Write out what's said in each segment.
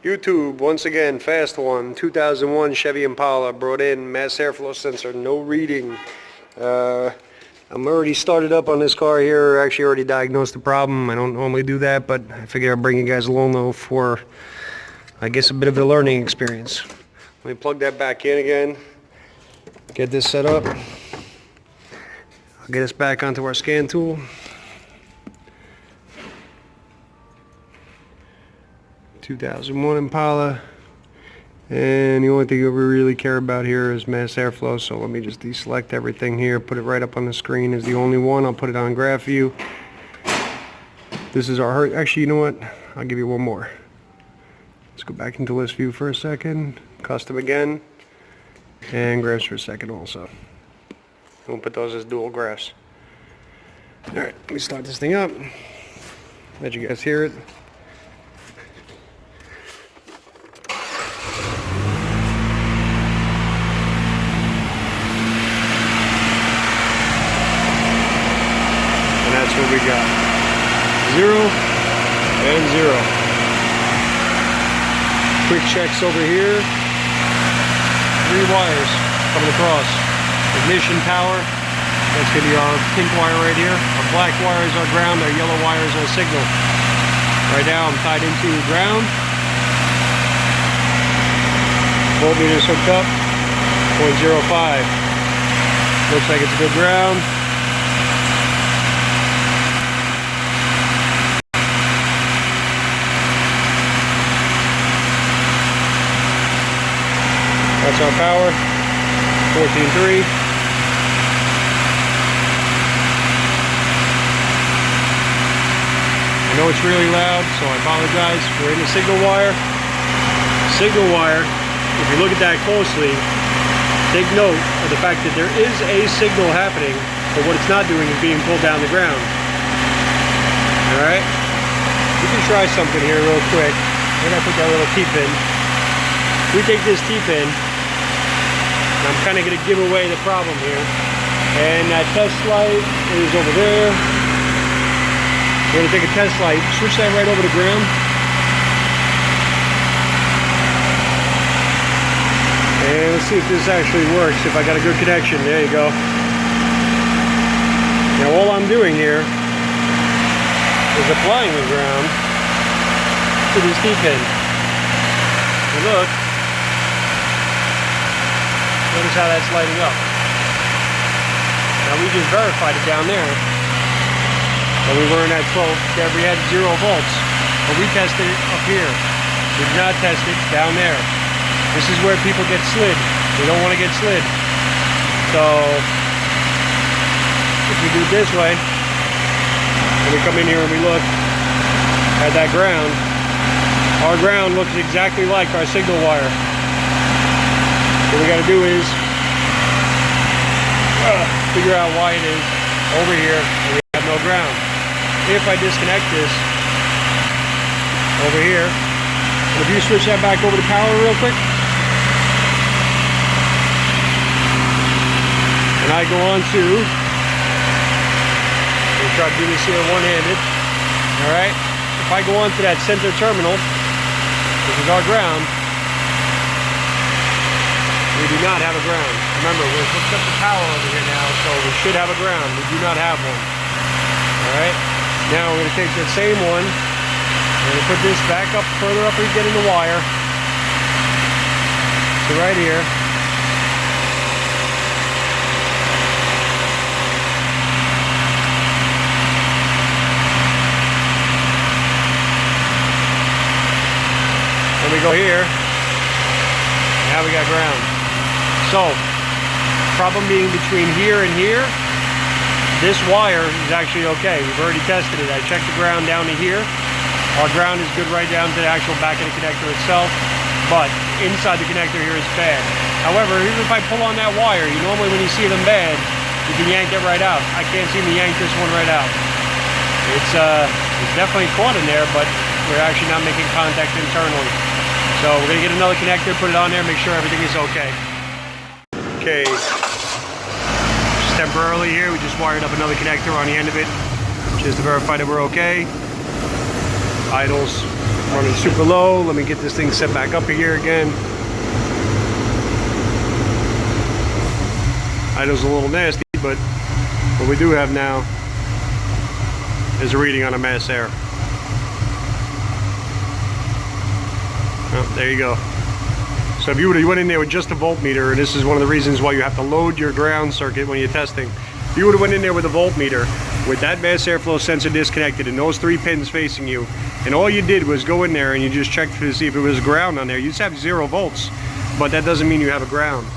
YouTube, once again, fast one, 2001 Chevy Impala, brought in, mass airflow sensor, no reading. I'm already started up on this car here, actually already diagnosed the problem. I don't normally do that, but I figure I'll bring you guys along though for, I guess, a bit of a learning experience. Let me plug that back in again, get this set up. I'll get us back onto our scan tool. 2001 Impala, and the only thing that we really care about here is mass airflow, so let me just deselect everything here, put it right up on the screen as the only one. I'll put it on graph view. This is our, actually, you know what, I'll give you one more. Let's go back into list view for a second, custom again, and graphs for a second also. We'll put those as dual graphs. Alright, let me start this thing up, let you guys hear it. That's what we got. 0 and 0. Quick checks over here. 3 wires coming across. Ignition power. That's going to be our pink wire right here. Our black wire is our ground. Our yellow wire is our signal. Right now I'm tied into ground. Voltmeter's hooked up. 0.05. Looks like it's a good ground. That's our power, 14.3. I know it's really loud, so I apologize. We're in the signal wire. Signal wire, if you look at that closely, take note of the fact that there is a signal happening, but what it's not doing is being pulled down the ground. Alright? We can try something here real quick. We're going to put that little T-pin. We take this T-pin. I'm kind of going to give away the problem here. And that test light is over there. We're going to take a test light, switch that right over to ground. And let's see if this actually works, if I got a good connection. There you go. Now all I'm doing here is applying the ground to this T-pin. And look. Notice how that's lighting up. Now we just verified it down there. And we weren't at 12, we had 0 volts. But we tested it up here. We did not test it down there. This is where people get slid. They don't want to get slid. So, if we do it this way, and we come in here and we look at that ground, our ground looks exactly like our signal wire. What we got to do is figure out why it is over here and we have no ground. If I disconnect this over here, and if you switch that back over to power real quick, and I go on to, we'll try to do this here one-handed. Alright, if I go on to that center terminal, which is our ground, we do not have a ground. Remember, we're hooked up the power over here now, so we should have a ground. We do not have one. Alright? Now we're going to take that same one, we're going to put this back up, further up we get in the wire. So right here. Then we go here. Now we got ground. So, problem being between here and here, this wire is actually okay. We've already tested it. I checked the ground down to here. Our ground is good right down to the actual back of the connector itself, but inside the connector here is bad. However, even if I pull on that wire, normally when you see them bad, you can yank it right out. I can't seem to yank this one right out. It's definitely caught in there, but we're actually not making contact internally. So we're going to get another connector, put it on there, make sure everything is okay. Okay, just temporarily here, we just wired up another connector on the end of it, just to verify that we're okay. Idles running super low. Let me get this thing set back up here again. Idle's a little nasty, but what we do have now is a reading on a mass air. Oh, there you go. So if you would have went in there with just a voltmeter, and this is one of the reasons why you have to load your ground circuit when you're testing. If you would have went in there with a voltmeter, with that mass airflow sensor disconnected and those 3 pins facing you, and all you did was go in there and you just checked to see if it was ground on there, you'd have 0 volts. But that doesn't mean you have a ground.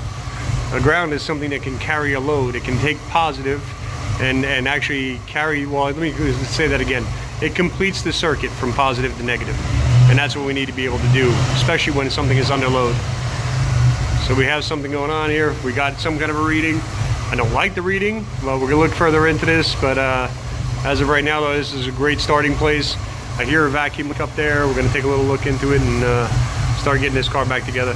A ground is something that can carry a load. It can take positive and actually carry, well, let me say that again. It completes the circuit from positive to negative. And that's what we need to be able to do, especially when something is under load. So we have something going on here. We got some kind of a reading. I don't like the reading. Well, we're gonna look further into this, but as of right now, though, this is a great starting place. I hear a vacuum up there. We're gonna take a little look into it and start getting this car back together.